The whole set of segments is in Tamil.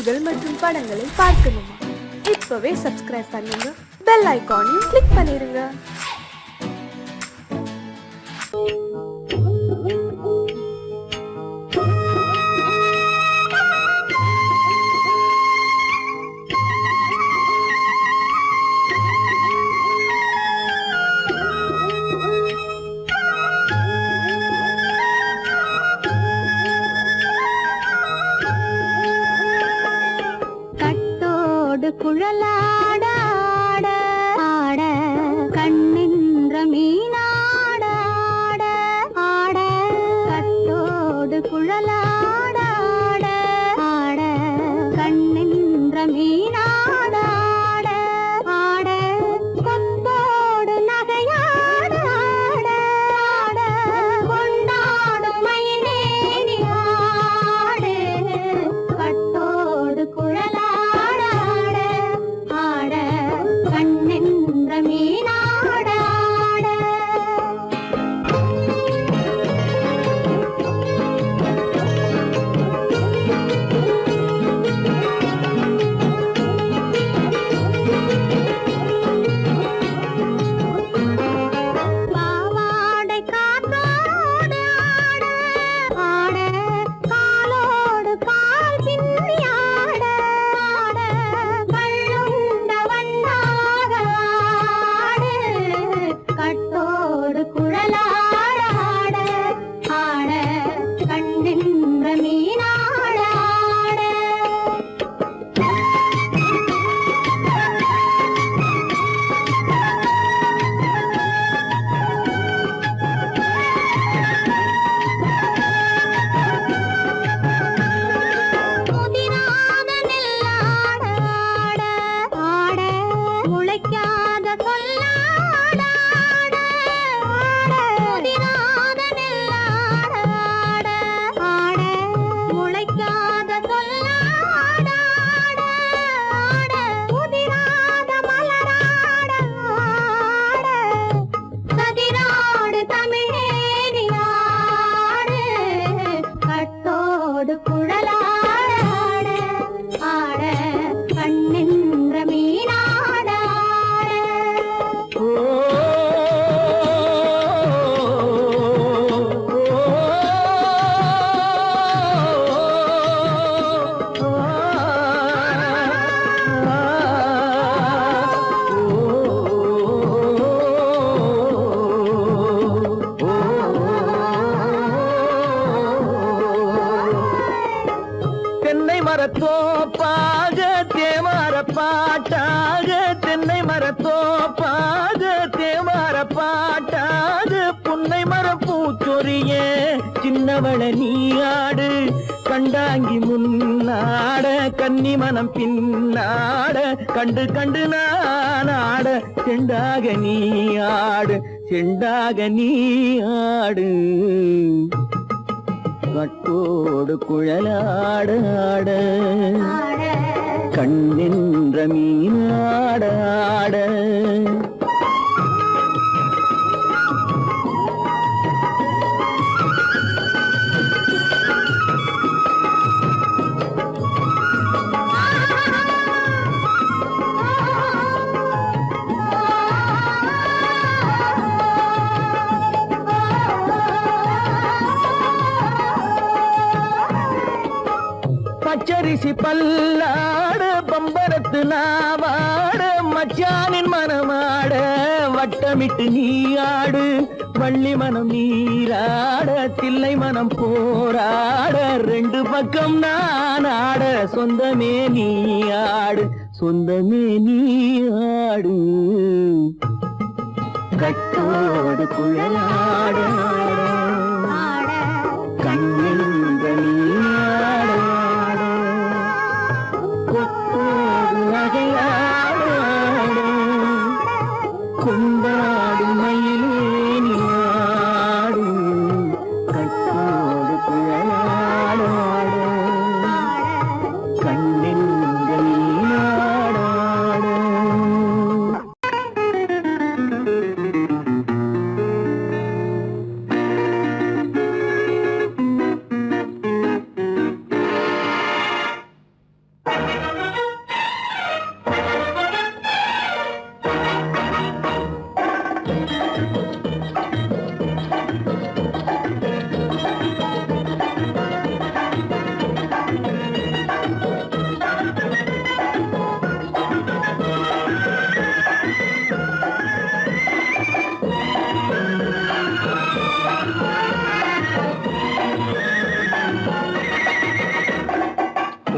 பாடல்கள் மற்றும் படங்களை பார்க்கணுமா? இப்பவே சப்ஸ்கிரைப் பண்ணுங்க, பெல் ஐகானையும் கிளிக் பண்ணிருங்க. குழலாட ஆட ஆட கண்ணின்ற மீனாட ஆட ஆட கட்டோடு குழலாட ஆட ஆட கண்ணின்ற மீனாட ஆட ஆட கொத்தோடு நகையாட ஆட ஆட கொண்டாடும் மயிலேறி ஆடு கட்டோடு குழலாட மரத்தோப்பாக தேமார பாட்டாக தென்னை மரத்தோப்பாக தேமார பாட்டாக புன்னை மரம் பூச்சொரிய சின்னவள நீயாடு கண்டாங்கி முன்னாட கன்னி மனம் பின்னாட கண்டு கண்டு நானாட செண்டாக நீயாடு செண்டாக நீயாடு கட்டோடு குழலாட ஆட கண்ணின்ற மீனாட ஆட பச்சரிசி பல்லாட பம்பரத்து நாவாட மச்சானின் மனமாட வட்டமிட்டு நீயாடு வள்ளி மனம் நீராட தில்லை மனம் போராட ரெண்டு பக்கம் நான் ஆட சொந்தமே நீயாடு சொந்தமே நீயாடு கட்டோடு குழலாட கண்ணின்ற நீயாட கொண்டாடு மயிலேனி ஆடு கட்டோடு குழலாட கண்ணின்ற நீயாட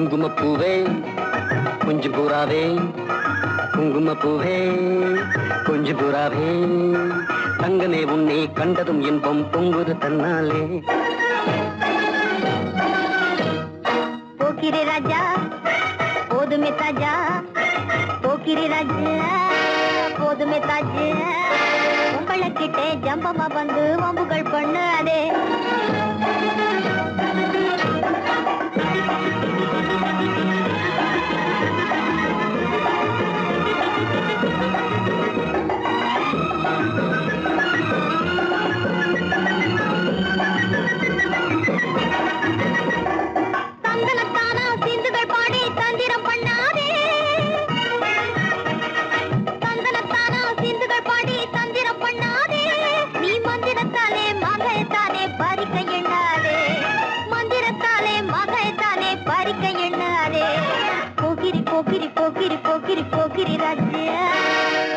குங்குமப்பூவே கொஞ்சம் புறாவே குங்குமப்பூவே கொஞ்சம் புறாவே தங்கமே உன்னை கண்டதும் இன்பம் பொங்குது தன்னாலே போக்கிரி ராஜா போதுமே தாஜா போக்கிரி ராஜா போதுமே தாஜா உங்களை கிட்டே ஜம்பமா வந்து வம்புகள் பண்ணாதே தந்தனத்தானா சிந்துகள் பாடி தந்திரம் பண்ணாதே தந்தனத்தானா சிந்துகள் பாடி தந்திரம் பண்ணாதே நீ மந்திரத்தாலே மகைத்தானே பறிக்க எண்ணாதே மந்திரத்தாலே மகைத்தானே பறிக்க எண்ணாதே போக்கிரி போக்கிரி போக்கிரி போக்கிரி போக்கிரி ராஜ்யா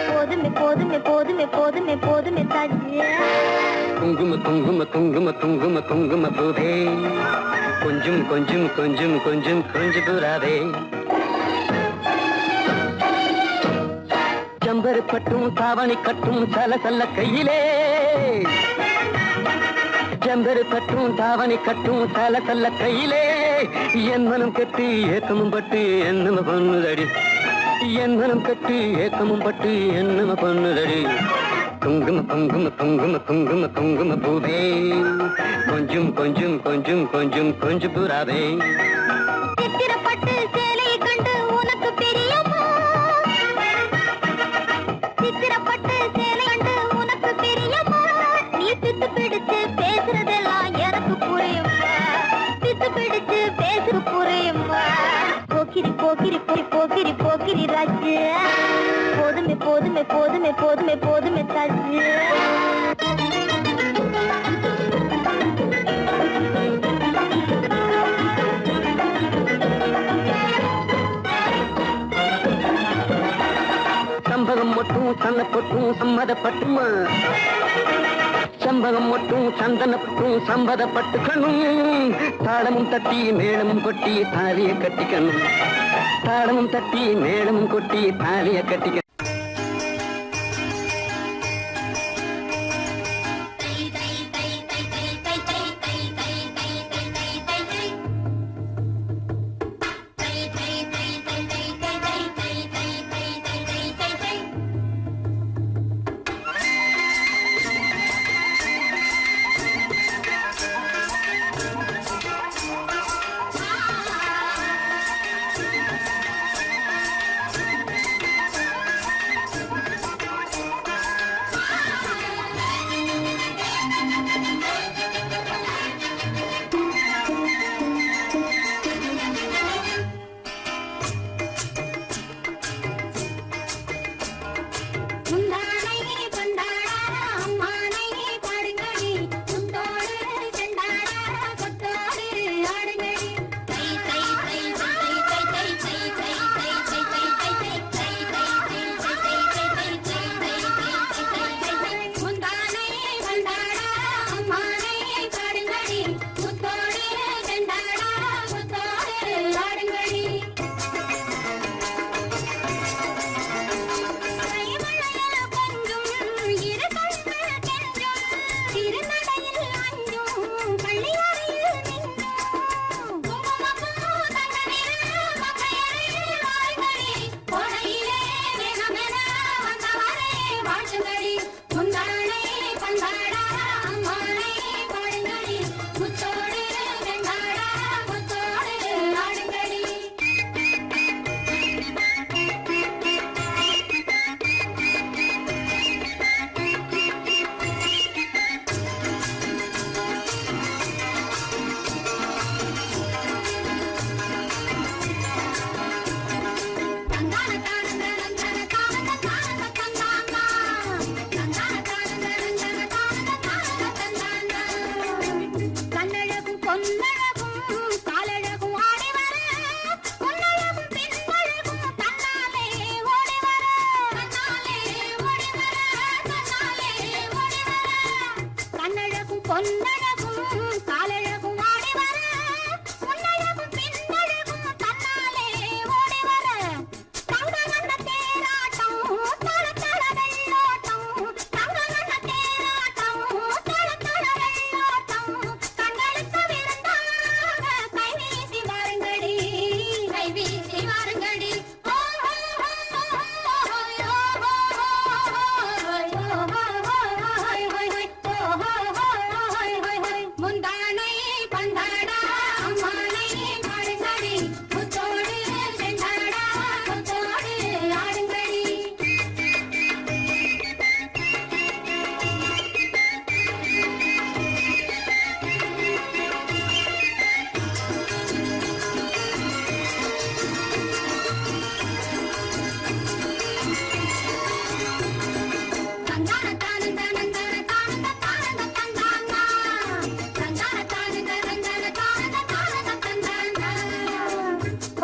போதுமே போதுமே போதுமே போதுமே போதுமே தாஜ்யா குங்கும குங்கும குங்கும குங்கும குங்கும பூவே கொஞ்சம் கொஞ்சம் கொஞ்சம் கொஞ்சம் கொஞ்சம் புறாவே ஜம்பரு பட்டும் தாவணி கட்டும் சல சல்ல கையிலே ஜம்பரு பட்டும் தாவணி கட்டும் சல சல்ல கையிலே என் மனம் கட்டி ஏக்கமும் பட்டு என்னம பண்ணுதடி என் மனம் கட்டி ஏக்கமும் பட்டு என்னம பண்ணுதடி குங்கும குங்கும குங்கும குங்கும குங்கும பூவே கொஞ்சம் கொஞ்சம் கொஞ்சம் கொஞ்சம் கொஞ்சம் புறாவே சித்திரப்பட்டு சேலையை கண்டு உனக்கு பிரியமா சித்திரப்பட்டு சேலை கண்டு உனக்கு பிரியமா நீ பித்து பிடிச்சு பேசுறதெல்லாம் எனக்கு புரியுமா பித்து பிடிச்சு பேசுற புரியுமா போக்கிரி போக்கிரி போக்கிரி போக்கிரி ராஜ்யா போதுமே போதுமே போதுமே போதுமே போதுமே தாஜ்யா சம்பகம் மட்டும் சன்னப்பட்டும் சம்மதப்பட்டுமா சம்பகம் மட்டும் சந்தனப்பட்டும் சம்பதப்பட்டுக்கணும் தாளமும் தட்டி மேளமும் கொட்டி தாலிய கட்டிக்கணும் தாளமும் தட்டி மேளமும் கொட்டி தாலிய கட்டிக்கணும்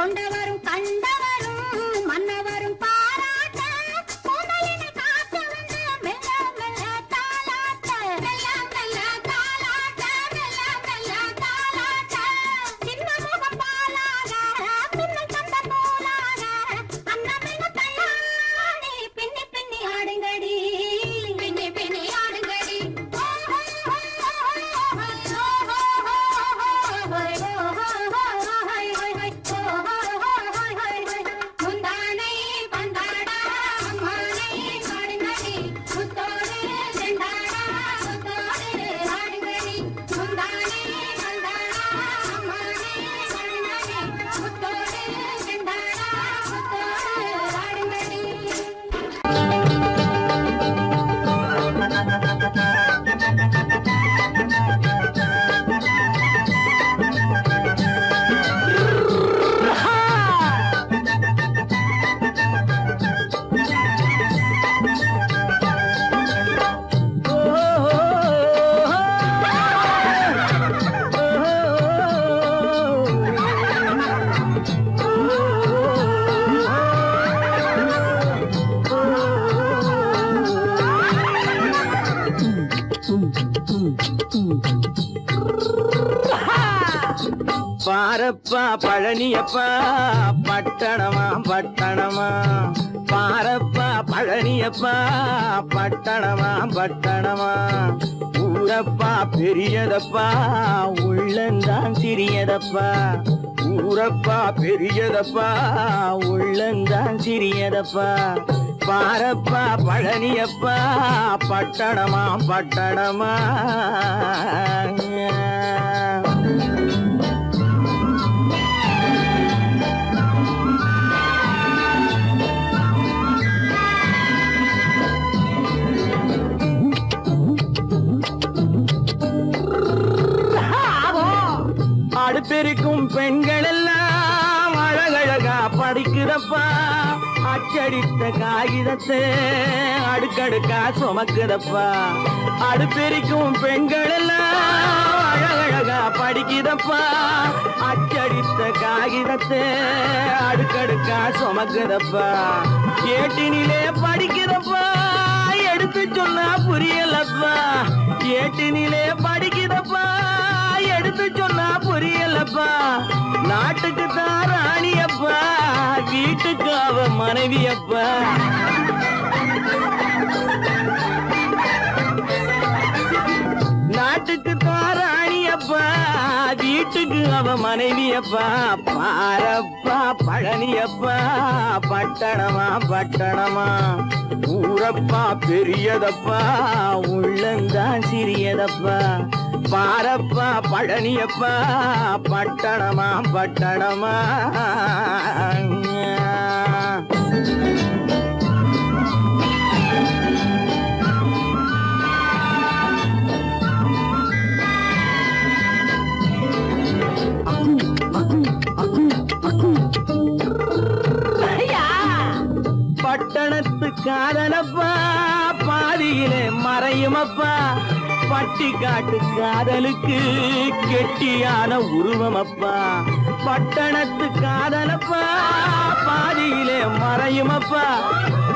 கொண்டவரும் கண்டவரும் மன்னவரும் பாராட்ட முதலின காத்து வந்து மெல்ல மெல்ல தாலாட்ட மெல்ல மெல்ல தாலாட்ட மெல்ல மெல்ல தாலாட்ட சின்ன முகம் பாலாக பின்னல் தந்த போலாக அன்னமெல்ல தள்ளாடி பின்னி பின்னி ஆடுங்கடி பின்னி பின்னி ஆடுங்கடி முந்தானை பந்தாடா அம்மானை ஆடுங்கடி முத்தோடு செண்டாடா முத்தோடு ஆடுங்கடி முந்தானை பந்தாடா அம்மானை ஆடுங்கடி முத்தோடு செண்டாடா முத்தோடு ஆடுங்கடி பாரப்பா பழனியப்பா பட்டணமா பட்டணமா பாரப்பா பழனியப்பா பட்டணமா பட்டணமா ஊரப்பா பெரியதப்பா உள்ளந்தான் சிறியதப்பா ஊரப்பா பெரியதப்பா உள்ளந்தான் சிறியதப்பா பாரப்பா பழனியப்பா பட்டணமா பட்டணமா அடுப்பெருக்கும் பெண்கள் எல்லாம் அழகழகா படிக்குதப்பா அச்சடித்த காகிதத்தை அடுக்கடுக்கா சுமக்குதப்பா அடுப்பெருக்கும் பெண்கள் எல்லாம் அழகழகா படிக்குதப்பா அச்சடித்த காகிதத்தை அடுக்கடுக்கா சுமக்குதப்பா ஏட்டினிலே படிக்குதப்பா எடுத்து சொன்னா புரியலப்பா ஏட்டினிலே படிக்குதப்பா எடுத்து சொன்னா புரியலப்பா நாட்டுக்கு தான் ராணியப்பா வீட்டுக்கு அவ மனைவியப்பா நாட்டுக்கு தான் ராணியப்பா வீட்டுக்கு அவ மனைவியப்பா பாரப்பா பழனியப்பா பட்டணமா பட்டணமா ஊரப்பா பெரியதப்பா உள்ளந்தான் சிறியதப்பா பாரப்பா பழனியப்பா பட்டணமா பட்டணமா பட்டணத்து காதலப்பா பாதியிலே மறையுமப்பா பட்டி காட்டு காதலுக்கு கெட்டியான உருவமப்பா பட்டணத்து காதலப்பா பாதியிலே மறையுமப்பா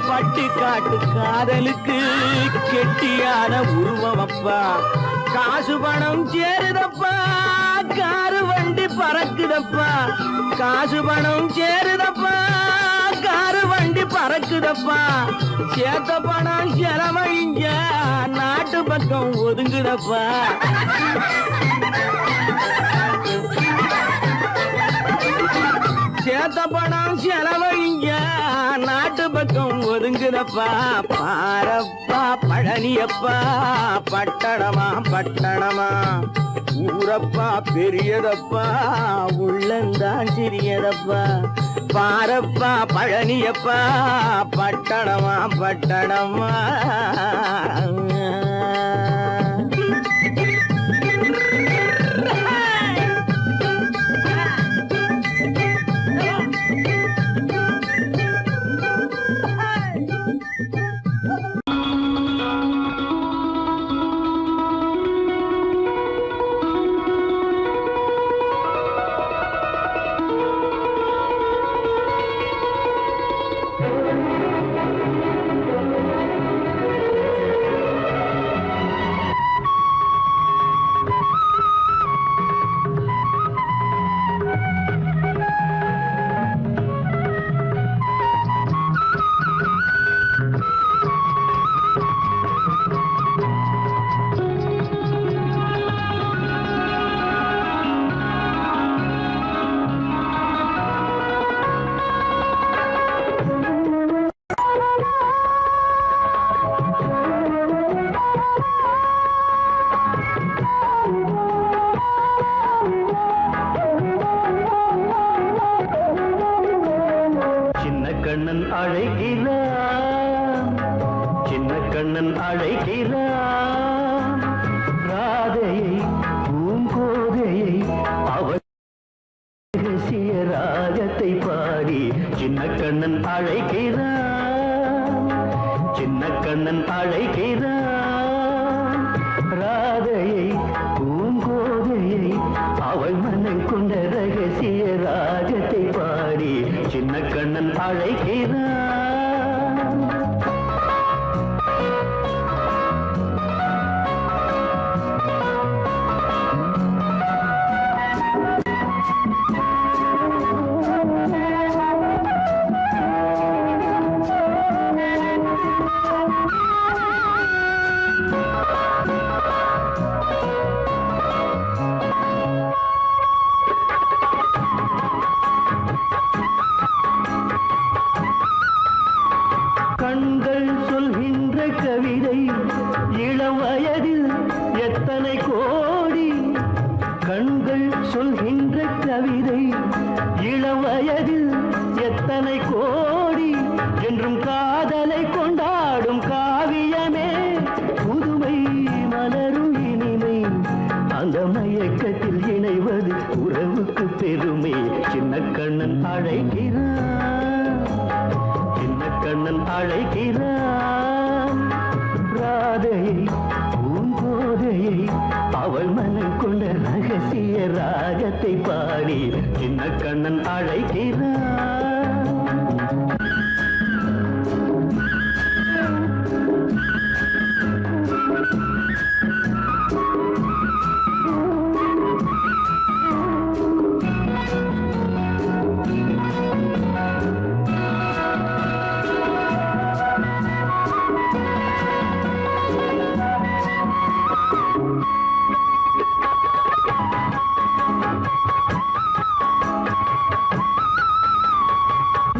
பட்டி காட்டு காதலுக்கு கெட்டியான உருவமப்பா காசு பணம் சேருதப்பா காரு வண்டி பறக்குதப்பா காசு பணம் சேருதப்பா காரு வண்டி பறக்குதப்பா சேத்த பணம் செலவழிஞ்ச நாட்டு பக்கம் ஒதுங்குதப்பா சேத்த பணம் செலவழிஞ்ச நாட்டு பக்கம் ஒதுங்குதப்பா பாரப்பா பழனியப்பா பட்டணமா பட்டணமா ஊரப்பா பெரியதப்பா உள்ளந்தான் சிறியதப்பா பாரப்பா பழனியப்பா பட்டணமா பட்டணமா கண்ணன் அழைக்கிறான், சின்ன கண்ணன் அழைக்கிறான். ராதையை பூங்கோதையை அவள் ரகசிய ராகத்தை பாடி சின்ன கண்ணன் அழைக்கிறான், சின்ன கண்ணன் அழைக்கிறான். ராதையை பூங்கோதையை அவள் மனம் கொண்ட ரகசிய ராகத்தை பாடி சின்ன கண்ணன் அழைக்கிறான். கண்கள் சொல்கின்ற கவிதை இளம் வயதில் எத்தனை கோடி, கண்கள் சொல்கின்ற கவிதை இளம் வயதில் எத்தனை கோடி, என்றும் காதலை கொண்டாடும் காவியமே புதுமை மலரும் இனிமை, அந்த மயக்கத்தில் இணைவது உறவுக்கு பெருமை. சின்ன கண்ணன் அழைக்கிறான், சின்ன கண்ணன் அழைக்கிறான். ராதையை பூங்கோதையை அவள் மனம் கொண்ட ரகசிய ராகத்தை பாடி சின்ன கண்ணன் அழைக்கிறான்.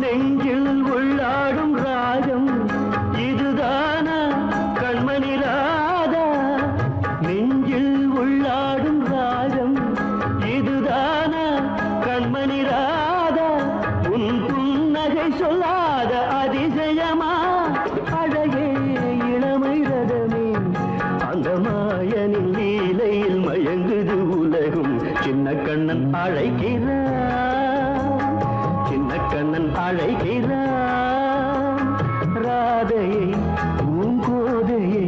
நெஞ்சில் உள்ளாடும் ராகம் இதுதானா கண்மணி ராதா, நெஞ்சில் உள்ளாடும் ராகம் இதுதானா கண்மணி ராதா, உன் புன்னகை சொல்லாத அதிசயமா அழகே இளமை ரதமே, அந்த மாயனின் லீலையில் மயங்குது உலகும். சின்ன கண்ணன் அழைக்கிறான், சின்ன கண்ணன் அழைக்கிறான். ராதையை பூங்கோதையை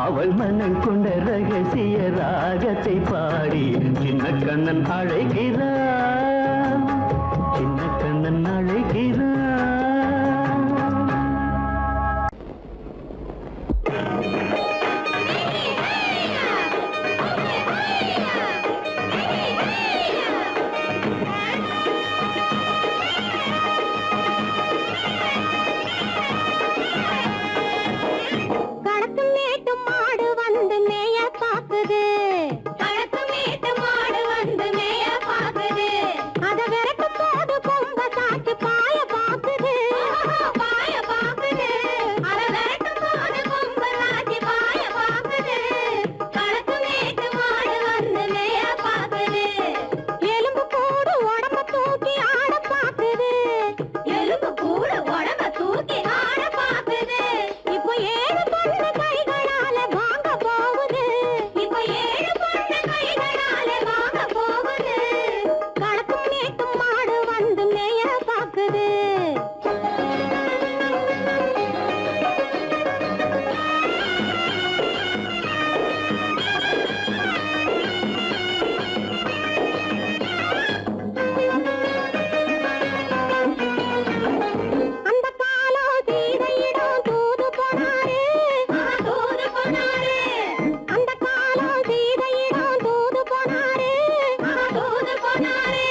அவள் மனம் கொண்ட ரகசிய ராகத்தை பாடி சின்ன கண்ணன் அழைக்கிறான், சின்ன கண்ணன் அழைக்கிறான். கடத்து மேட்டு மாடு வந்து மேய பாக்குது, கடத்து மேட்டு மாடு வந்து மேய பாக்குது, அத விரட்டு போது கொம்ப சாச்சு பாய பாக்குது, பாய பாக்குது, அத விரட்டு போது கொம்ப சாச்சு பாய பாக்குது. கடத்து மேட்டு மாடு வந்து மேய பாக்குது, எலும்பு கூடு உடம்ப தூக்கி ஆட பாக்குது, எலும்பு கூடு உடம்ப தூக்கி ஆட பாக்குது. இப்போ ஏழு பொண்ணு கைகளால வாங்க போகுது, இப்போ ஏழு பொண்ணு கைகளால வாங்க போகுது. கடத்தும் மேட்டும் மாடு வந்து மேய பாக்குது. அந்த காலம் சீதையிடம் தூது போனாரு, தூது போனாரு, அந்த காலம் சீதையிடம் தூது போனாரு, தூது போனாரு.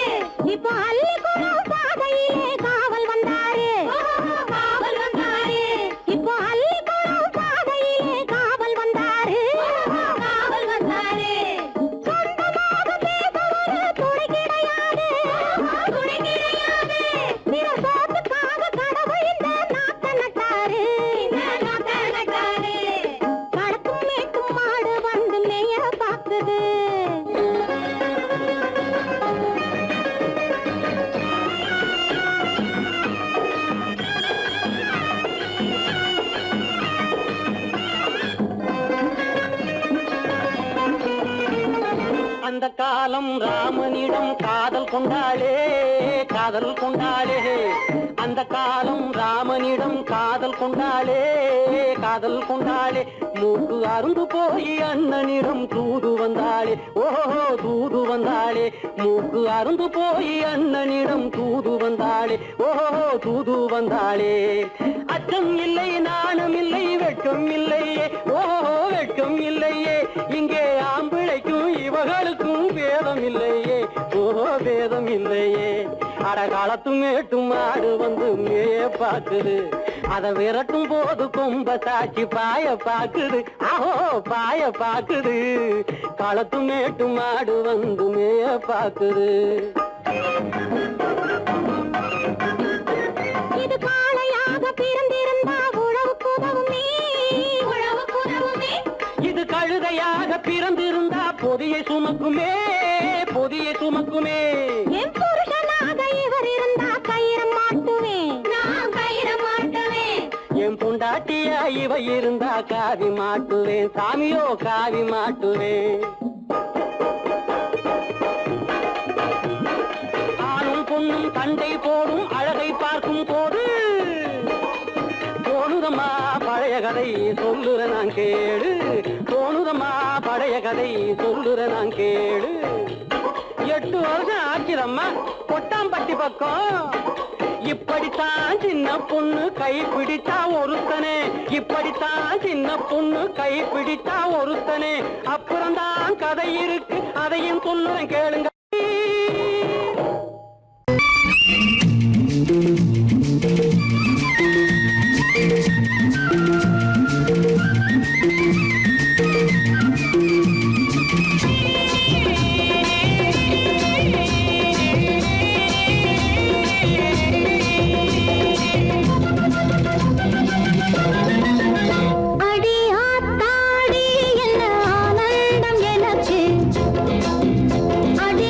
இப்போ அள்ளிக்குளம் பாதையிலே காவல் அந்த காலம் ராமனிடம் காதல் கொண்டாளே காதல் கொண்டாளே அந்த காலம் ராமனிடம் காதல் கொண்டாளே காதல் கொண்டாளே மூக்கு அருந்து போய் அண்ணனிடம் தூது வந்தாளே ஓஹோ தூது வந்தாளே மூக்கு அருந்து போய் அண்ணனிடம் தூது வந்தாளே ஓஹோ தூது வந்தாளே அச்சம் இல்லை நாணம் இல்லை வெட்கம் இல்லையே ஓஹோ வெட்கம் இல்லையே இங்கே ஆம்பிளைக்கும் இவர்களுக்கும் வேதம் இல்லையே ஓஹோ வேதம் இல்லையே அடகாலத்து மேட்டும் மாடு வந்து மேய பாக்குது அதை விரட்டும் போது கொம்ப சாட்சி பாய பாக்குது ஆஹோ பாய பாக்குது களத்து மேட்டும் மாடு வந்து மேய பாக்குது இது காளையாக பிறந்திருந்தா உழவுக்கு உதவுமே உழவுக்கு உதவுமே இது கழுதையாக பிறந்திருந்தா பொதியை சுமக்குமே பொதியை சுமக்குமே என் புருஷனாக இவர் இருந்தா கயிறம் மாட்டுவேன் நான் கயிறம் மாட்டுவேன் என் பொண்டாட்டியா இவ இருந்தா காவி மாட்டுவேன் சாமியோ காவி மாட்டுவேன் ஆணும் பொண்ணும் சண்டை போடும் அழகை பார்க்கும் போது தோணுதம்மா பழைய கதை சொல்லுற நான் கேளு தோணுதம்மா பழைய கதை சொல்லுற நான் கேளு 8 வருஷம் ஆச்சுதம்மா கொட்டாம்பட்டி பக்கம் இப்படித்தான் சின்ன பொண்ணு கை பிடித்தா ஒருத்தனே இப்படித்தான் சின்ன பொண்ணு கை பிடித்தா ஒருத்தனே அப்புறம்தான் கதை இருக்கு அதையும் சொல்லுறேன் கேளுங்க அடி ஆத்தாடி என்ன ஆனந்தம் எனக்கு அடி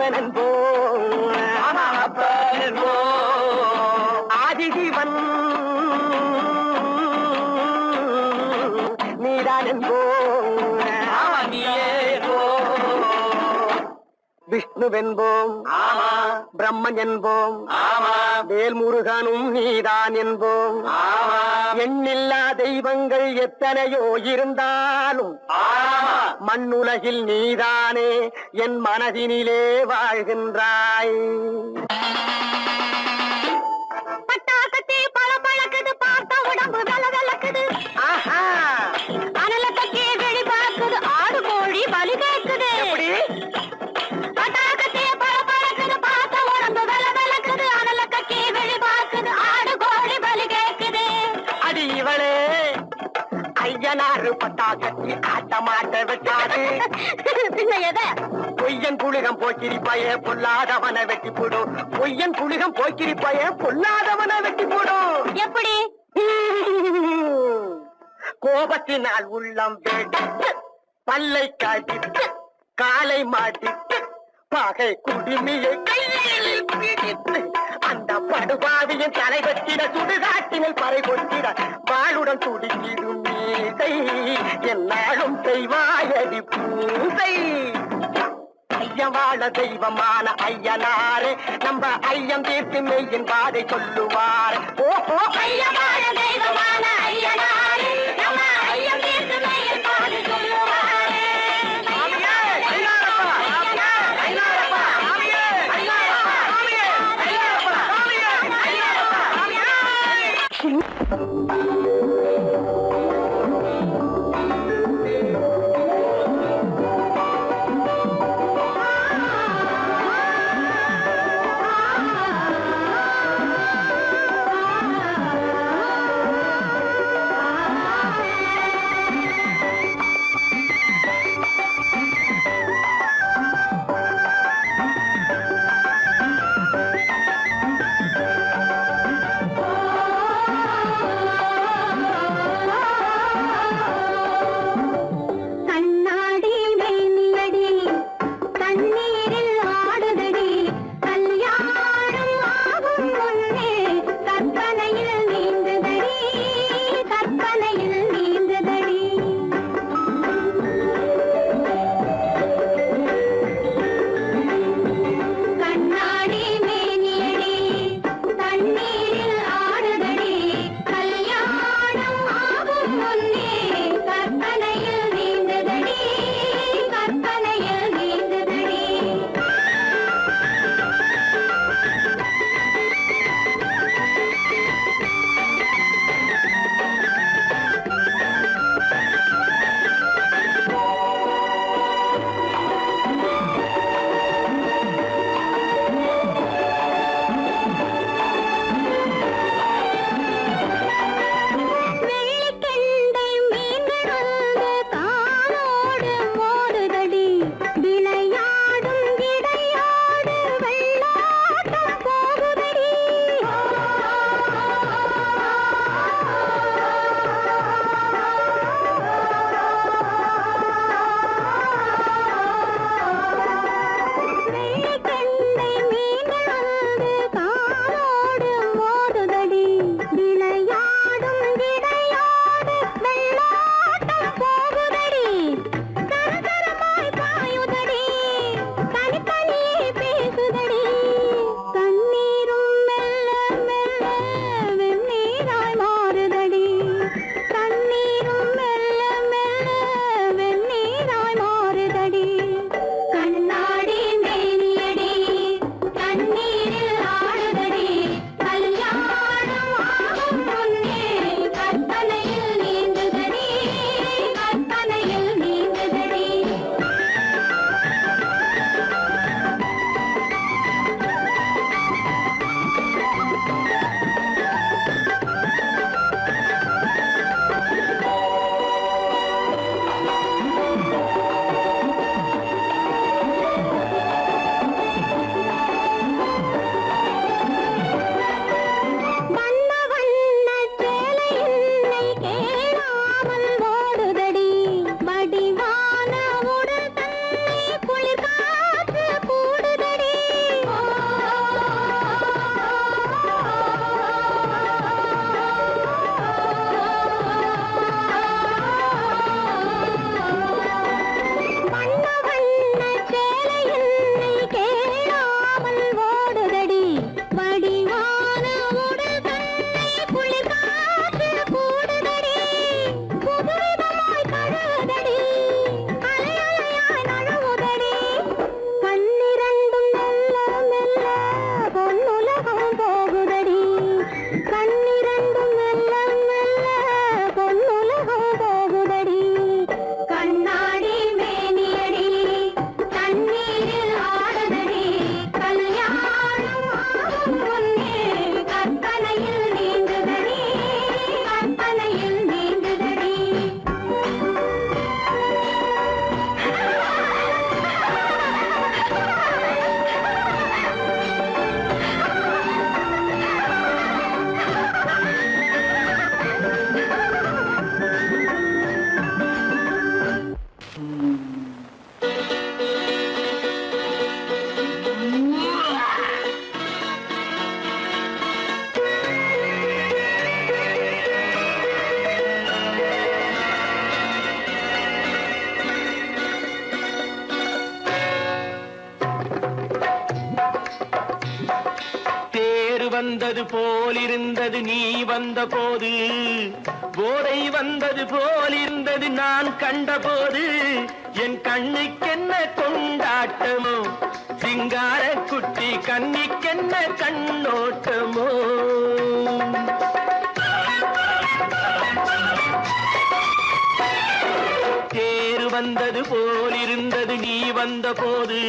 சிவன் என்போம் அப்பன் என்போம் ஆதிசிவன் நீதான் என்போம் விஷ்ணுவென்போம் பிரம்மன் என்போம் வேல்முருகனும் நீதான் என்போம் எண்ணில்லா தெய்வங்கள் எத்தனையோ இருந்தாலும் மண்ணுலகில் நீதானே என் மனதினிலே வாழ்கின்றாய். பட்டாக்கத்தி பழம் பழக்குது, பார்த்த உடம்பு வெல வெலக்குது. அனல கட்டி வெளி பார்க்குது, ஆடு கோழி பலி கேட்குது. பட்டாக்கத்தி பழம் பழக்குது, பார்த்த உடம்பு வெல வெலக்குது. அனல கட்டி வெளி பார்க்குது, ஆடு கோழி பலி கேட்குது. அடி இவளே ஐயனாறு பட்டாக்கத்தி ஆட்ட மாட்ட விட்டாது. பின்ன எதை? பொய்யன் புலிகம் போக்கிரிப்பாயே பொல்லாதவனை வெட்டி போடும். பொய்யன் புலிகம் போக்கிரிப்பாயே பொல்லாதவனை வெட்டி போடும். எப்படி? கோபத்தினால் உள்ளம் வெடித்து பல்லை காட்டித்து காலை மாட்டித்து பகை குடுமியை கையில் பிடித்து அந்த படுபாவியின் தலை வெட்டிட சுடுகாட்டினில் பறை கொட்டிட வாளுடன் துடிக்கிடும் மீசை என்னாலும் செய்வாயடி பூசை. ஐயவாழ தெய்வமான ஐயனாரே நம்ம ஐயம் தீர்த்து மெய்யின் பாதை சொல்லுவார். ஓஹோ ஐயவாழ தெய்வமான ஐயனாரே, நம்ம ஐயம் தீர்த்து மெய்யின் பாதை சொல்லுவாரே. வந்தது போலிருந்தது நீ வந்த போது, போதை வந்தது போலிருந்தது நான் கண்டபோது, என் கண்ணுக்கென்ன கொண்டாட்டமோ, சிங்கார குட்டி கண்ணிக்கென்ன கண்ணோட்டமோ. தேர் வந்தது போலிருந்தது நீ வந்த போது,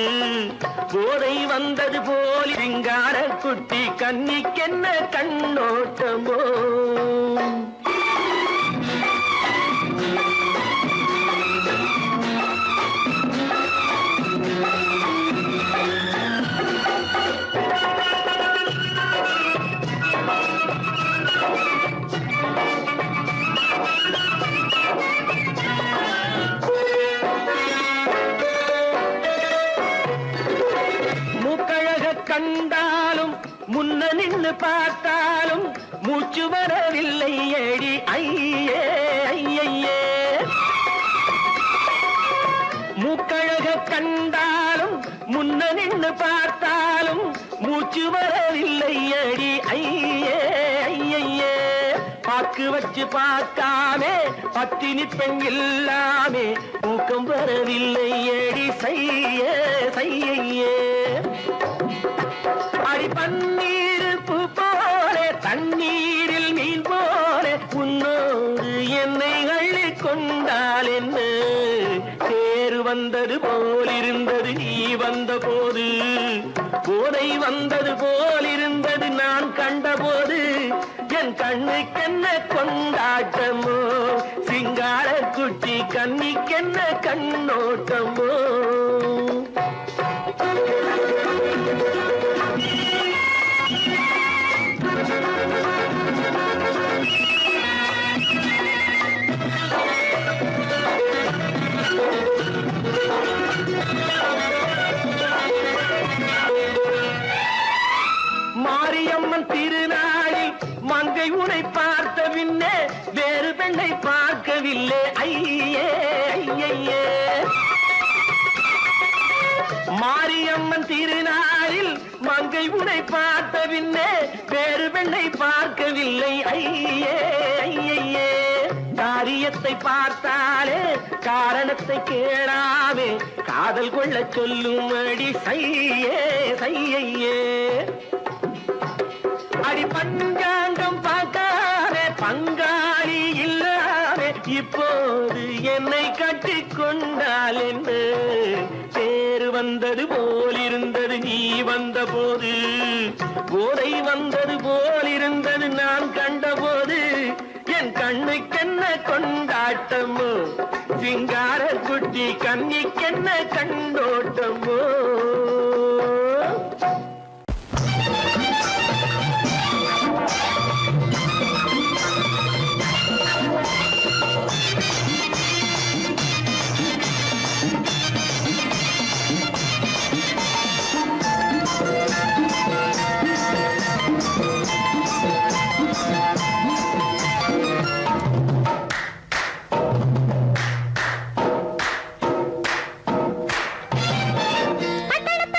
போதை வந்தது போல் சிங்கார குட்டி கண்ணிக்கென்ன கண்ணோட்டமோ. கண்டாலும் முன்ன நின்னு பார்த்தாலும் மூச்சு வரவில்லை ஏடி ஐயே ஐயே. மூக்கழக கண்டாலும் முன்ன நின்னு பார்த்தாலும் மூச்சு வரவில்லை ஏடி ஐயே ஐயே. பாக்கு வச்சு பார்க்காமே பத்தினி பெண் இல்லாமே தூக்கம் வரவில்லை ஏடி செய்யே செய்யே. அடி பன்னீர் பூ போல தண்ணீரில் மீன் போல உன்னோடு என்னை அள்ளி கொண்டால் என்ன. தேர் வந்தது போலிருந்தது நீ வந்த போது, போதை வந்தது போலிருந்தது நான் கண்டபோது, என் கண்ணுக்கென்ன கொண்டாட்டமோ, சிங்கார குட்டி கண்ணிக்கென்ன கண்ணோட்டமோ. மாரியம்மன் திருநாளில் மங்கை உனை பார்த்த பின்னே வேறு பெண்ணை பார்க்கவில்லை ஐயே ஐயே. மாரியம்மன் திருநாளில் மங்கை உனை பார்த்த பின்னே வேறு பெண்ணை பார்க்கவில்லை ஐயே ஐயே. காரியத்தை பார்த்தாலே காரணத்தை கேளாமே காதல் கொள்ள சொல்லும் அடி செய்யே செய்யே. அடி பஞ்சாங்கம் பார்க்காத பங்காளி இல்லாமே இப்போது என்னை கட்டி கொண்டால் என்ன. தேர் வந்தது போலிருந்தது நீ வந்த போது, போதை வந்தது போலிருந்தது நான் கண்டபோது, என் கண்ணுக்கென்ன கொண்டாட்டமோ, சிங்கார குட்டி கண்ணிக்கென்ன கண்ணோட்டமோ. பட்டணத்து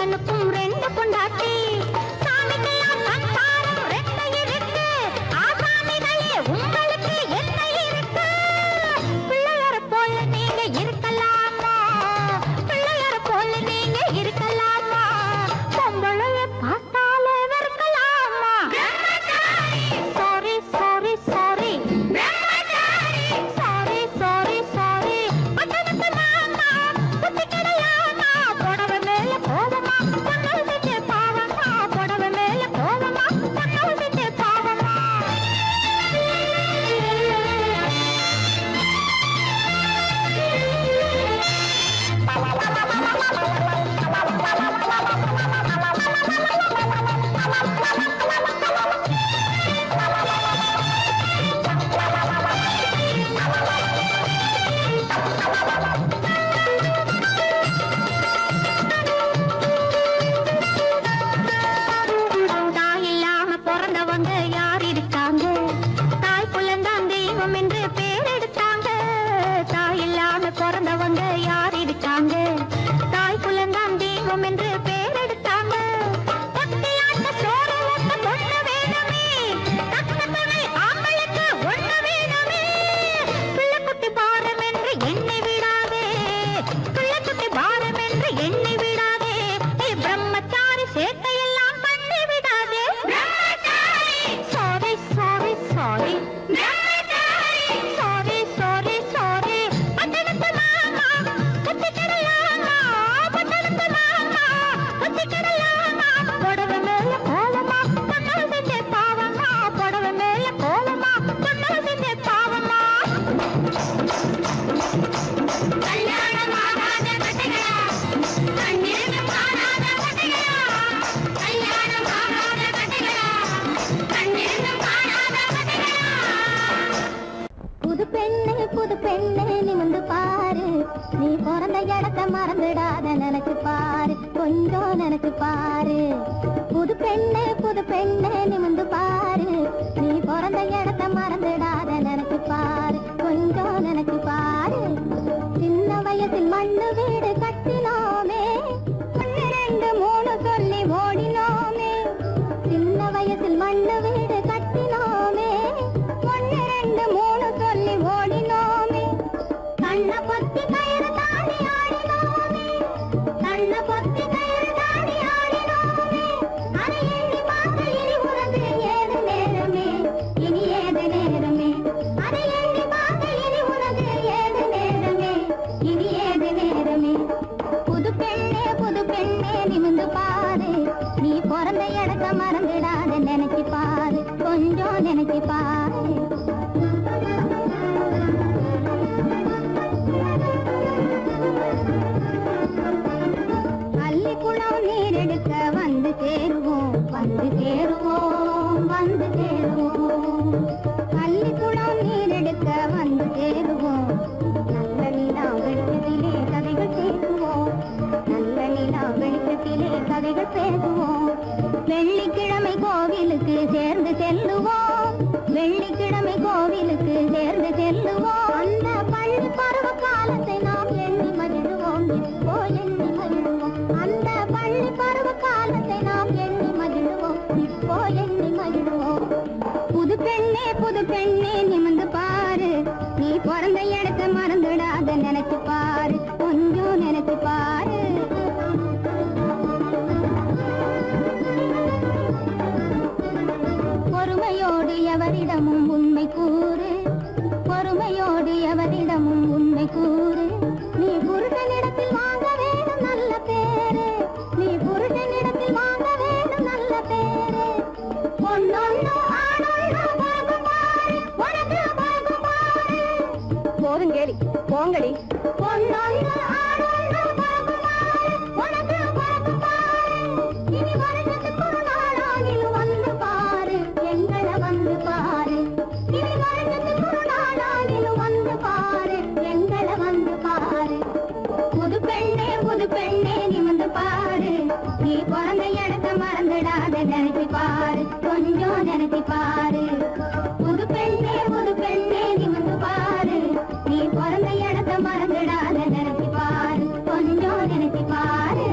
முருகனுக்கும் ரெண்டு பொண்டாட்டி சாமிக்கெல்லாம் சம்சாரம் ரெண்டு இருக்கு ஆசாமிகளே உங்களுக்கு என்ன இருக்கு பிள்ளையர போல நீங்க இருக்கலாமா பிள்ளையர போல நீங்க இருக்கலாமா பொம்பளைய பார்த்தாலே வெறுக்கலாமா sorry sorry sorry sorry sorry sorry பட்டணத்து மாமா புத்தி கிடையாமா புடவை மேல கோவமா பொண்ணு செஞ்ச பாவமா புடவை மேல கோவமா பொண்ணு செஞ்ச பாவமா தாய் இல்லாம பிறந்தவங்க யார் இருக்காங்க தாய் குலந்தான் தெய்வம் என்று பேர் எடுத்தாங்க தாய் இல்லாம பிறந்தவங்க யார் இருக்காங்க தாய் குலந்தான் தெய்வம் என்று பேர் எடுத்தாங்க பட்டியாட்ட சோறு ஊட்ட பொண்ணு வேணுமே தக்க துணை ஆம்பளுக்கு ஒண்ணு வேணுமே பிள்ளைக்குட்டி பாரம் என்று எண்ணி விடாதே பிள்ளைக்குட்டி பாரம் என்று எண்ணி விடாதே பிரம்மச்சாரி சேட்டையெல்லாம் பண்ணி விடாதே sorry sorry sorry sorry sorry sorry பட்டணத்து மாமா புத்தி கிடையாமா பட்டணத்து மாமா புத்தி கிடையாமா புடவை மேல கோலமா பொண்ணு செஞ்ச பாவமா புடவை மேல கோலமா பொண்ணு செஞ்ச பாவமா கல்யாணமாகாத கட்டைகளா கண்ணீர் காணாத கட்டைகளா கல்யாணமாகாத கட்டைகளா கண்ணீர் காணாத கட்டைகளா புது பெண்ணு நிமிந்து பாரு நீ பிறந்த இடத்த மறந்துடாத நினைச்சு பாரு கொஞ்சம் நினைச்சு பாரு புது பெண்ணு நிமிந்து பாரு நீ பிறந்த இடத்த மறந்துடாத நினைச்சு பாரு கொஞ்சம் நினைச்சு பாரு சின்ன வயசில் மண்ணு வீடு கட்டினோமே 1 2 3 சொல்லி ஓடினோமே சின்ன வயசில் மண்ணு வீடு கட்டினோமே 1 2 3 சொல்லி ஓடினோமே கண்ண பொத்தி கயிறு தாண்டி ஆடினோமே கண்ண பொத்தி கயிறு தாண்டி ஆடினோமே அதை எண்ணி பார்க்க இனி உனக்கு ஏது நேரமே இனி ஏது நேரமே அதை எண்ணி பார்க்க இனி உனக்கு ஏது நேரமே இனி ஏது நேரமே புது பெண்ணே நிமிந்து பாரு நீ பிறந்த இடத்த மறந்துடாத நினைச்சு பாரு கொஞ்சம் நினைச்சு பாரு அள்ளிக்குளம் நீரெடுக்க வந்து சேருவோம் வந்து சேருவோம் வந்து சேருவோம் அள்ளிக்குளம் நீரெடுக்க வந்து சேருவோம் நல்ல நிலா வெளிச்சத்திலே கதைகள் பேசுவோம் நல்ல நிலா வெளிச்சத்திலே கதைகள் பேசுவோம் வெள்ளிக்கிழமை கோவிலுக்கு சேர்ந்து செல்லுவோம் வெள்ளிக்கிழமை கோவிலுக்கு சேர்ந்து செல்லுவோம் அந்த பள்ளி பருவ காலத்தை நாம் எண்ணி மகிழ்வோம் இப்போ எண்ணி மகிழ்வோம் அந்த பள்ளி பருவ காலத்தை நாம் எண்ணி மகிழ்வோம் இப்போ எண்ணி மகிழ்வோம் புது பெண்ணே நிமிந்து பாரு நீ பிறந்த இடத்த மறந்துடாத நினைச்சு பாரு கொஞ்சம் நினைச்சு பாரு பொறுமையோடு எவரிடமும் உண்மை கூறு பொறுமையோடு எவரிடமும் உண்மை கூறு நீ புருஷனிடத்தில் வாங்க வேணும் நல்ல பேரு நீ புருஷனிடத்தில் வாங்க வேணும் நல்ல பேரு பொன்னொன்னு ஆணொன்னு பாகுபாரு உனக்கு பாகுபாரு போதுங்கேடி போங்கடி பொன்னொன்னு ஆணொன்னு பாகுபாரு உனக்கு பாகுபாரு இனி வருஷத்துக்கு ஒரு நாளாகிலும் வந்து பாரு எங்களை வந்து பாரு இனி வருஷத்துக்கு ஒரு நாளாகிலும் வந்து பாரு எங்களை வந்து பாரு புது பெண்ணே நிமிந்து பாரு நீ பிறந்த இடத்த மறந்துடாத நினைச்சு பாரு கொஞ்சம் நினைச்சு பாரு புது பெண்ணே நிமிந்து பாரு நீ பிறந்த இடத்த மறந்துடாத நினைச்சு பாரு கொஞ்சம் நினைச்சு பாரு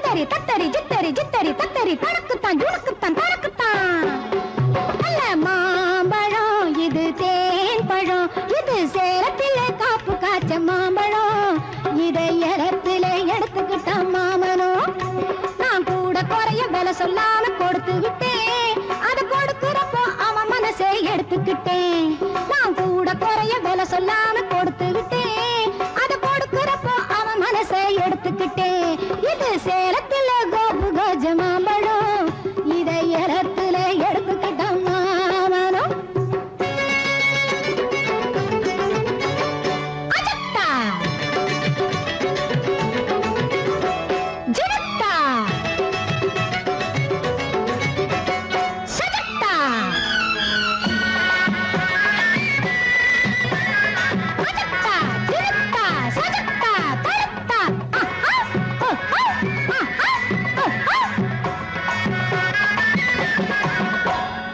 தத்தரி தத்தரி ஜித்தரி ஜித்தரி தத்தரி தனக்குத்தான் ஜுணுக்குத்தான் தனக்குத்தான். நல்ல மாம்பழம் இது தேன் பழம், இது சேலத்திலே காப்பு காய்ச்ச மாம்பழம். இதை இடத்திலே எடுத்துக்கிட்டான் மாமனும். நான் கூட குறைய விலை சொல்லாம கொடுத்து விட்டேன். அது கொடுக்கிறப்போ அவன் மனசை எடுத்துக்கிட்டேன். நான் கூட குறைய விலை சொல்லாம கொடுத்து விட்டேன். அது கொடுக்கிறப்போ அவன் மனசை எடுத்துக்கிட்டேன். இது சேலத்தில கோபு கஜ மாம்பழம். இதை இடத்துல எடுத்துக்கிட்டான் மாமனும். அஜத்தா ஜினத்தா சஜத்தா அஜத்தா ஜினத்தா சஜத்தா தரத்தா.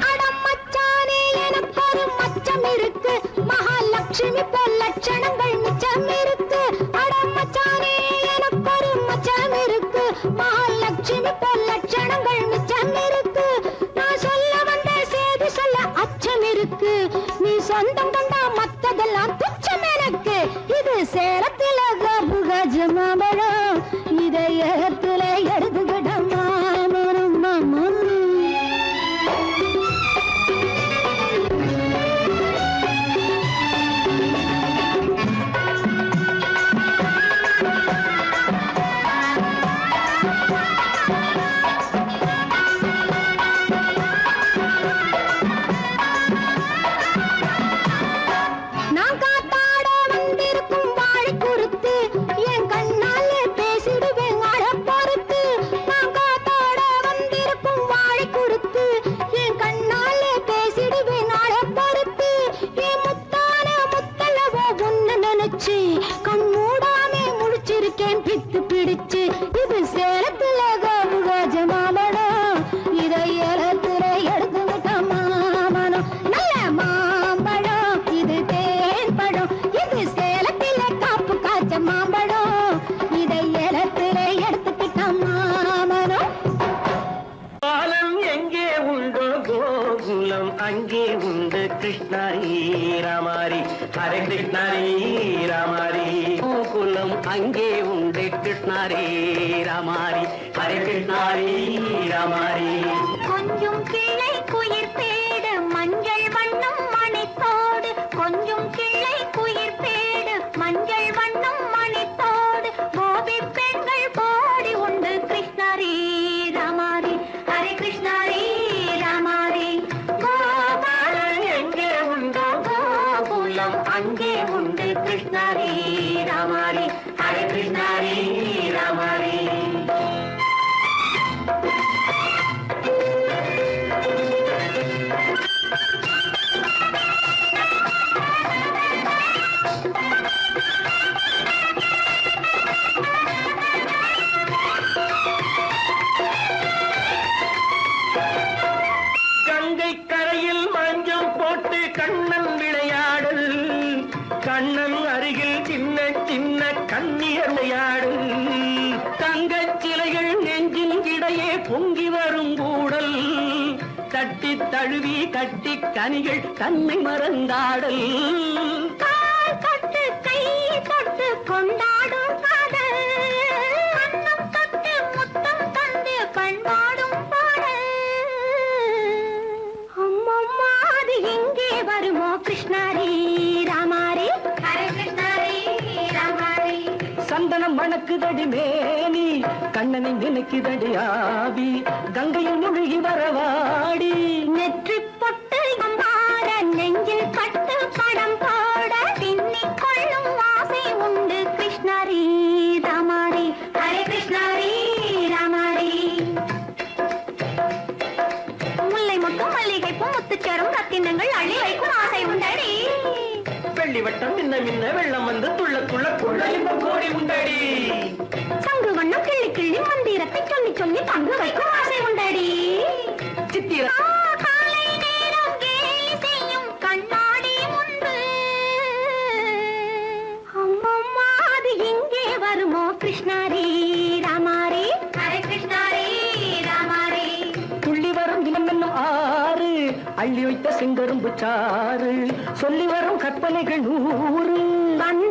அடம் மச்சானே எனக்கு ஒரு மச்சம் இருக்கு. மகாலட்சுமி போல் லட்சணங்கள் மிச்சம் இருக்கு. அடம் மச்சானே எனக்கு ஒரு மச்சம் இருக்கு. மகாலட்சுமி போல் லட்சணங்கள் மிச்சம் இருக்கு. நான் சொல்ல வந்த செய்தி சொல்ல அச்சம் இருக்கு. நீ சொந்தம் கொண்டா மத்ததெல்லாம் துச்சம் எனக்கு. இது சேலத்தில கபு கஜ மாம்பழம். இதை இடத்துல எடுத்துக்கிட்ட மாமனும் மாமனும். நான் காத்தாட வந்திருக்கும் வாழை குறுத்து என் கண்ணாலே பேசிடுவேன் அழ பொறுத்து. நான் காத்தாட வந்திருக்கும் வாழை குறுத்து என் கண்ணாலே பேசிடுவேன் அழ பொறுத்து. என் முத்தான முத்தலவோ உன்ன நினைச்சு கண் மூடாமே முழிச்சிருக்கேன் பித்து பிடிச்சு. இது சேலத்துல கோபு கஜ மாம்பழம். இதை ஏலத்துல எடுத்துக்கிட்ட மாமனம். நல்ல மாம்பழம் இது தேன் பழம். இது சேலத்தில காப்பு காய்ச்ச மாம்பழம். இதை ஏலத்துல எடுத்துக்கிட்ட மாமனம். பாலம் எங்கே உண்டோ கோகுலம் அங்கே உண்டு கிருஷ்ணாரி ராமாரி. ஹரே கிருஷ்ணாரி ராமாரி. கோகுலம் அங்கே உண்டு கிருஷ்ணாரே ராமாரி. ஹரே கிருஷ்ணாரி ராமாரி. கொஞ்சம் கிளை குயிர் பேடு மஞ்சள் வண்ணம் மணித்தோடு. கொஞ்சம் கிளை குயிர் பேடு மஞ்சள் வண்ணம் மணித்தோடு. கோபி பெண்கள் போடி உண்டு கிருஷ்ணாரி ராமாரி. ஹரே கிருஷ்ணாரி ராமாரி. பாலம் எங்கே உண்டோ கோகுலம் அங்கே உண்டு கிருஷ்ணாரி ராமாரி. ஹரே கிருஷ்ணாரி ராமாரி. கங்கை கரையில் மஞ்சள் போட்டு கண்ணன் விளையாடல். கண்ணன் அருகில் சின்ன சின்ன கண்ணியர் விளையாடல். தங்கச் சிலைகள் நெஞ்சின் இடையே பொங்கி வரும் கூடல். தட்டி தழுவி கட்டி கனிகள் தன்னை மறந்தாடல். கால் தொட்டு கை தொட்டு கொண்டாடும் காதல். கண்ணம் தொட்டு முத்தம் தந்து பண்பாடும் பாடல். அம்மம்மா அது எங்கே வருமோ கிருஷ்ணாரி ராமாரி. ஹரே கிருஷ்ணாரி ராமாரி. சந்தனம் மணக்குதடி மேனி கண்ணனை நினைக்குதடி ஆவி. கங்கையில் முழுகி வரவாடி. நெற்றி பொட்டு அம்பார நெஞ்சில் பட்டு படம் போட பின்னிக் கொள்ளும் ஆசை உண்டு கிருஷ்ணாரி ராமாரி. ஹரே கிருஷ்ணாரி ராமாரி. முல்லை மொட்டும் மல்லிகை பூ முத்துச்சேரும் ரத்தினங்கள் அள்ளி வைக்கும் ஆசை உண்டடி. வெள்ளி வட்டம் மின்ன மின்ன வெள்ளம் வந்து துள்ள துள்ள கொள்ள இன்பம் கோடி உண்டடி. சங்கு வண்ணம் கிள்ளி கிள்ளி மந்திரத்தை சொல்லி சொல்லி பங்கு வைக்கும் ஆசை உண்டடி. சித்திர காலை நேரம் கேலி செய்யும் கண்ணாடி முன்பு. அம்மம்மா அது எங்கே வருமோ கிருஷ்ணாரி ராமாரி. ஹரே அள்ளி வைத்த செங்கரும்பு சாறு சொல்லி வரும் கற்பனைகள் 100. வண்ண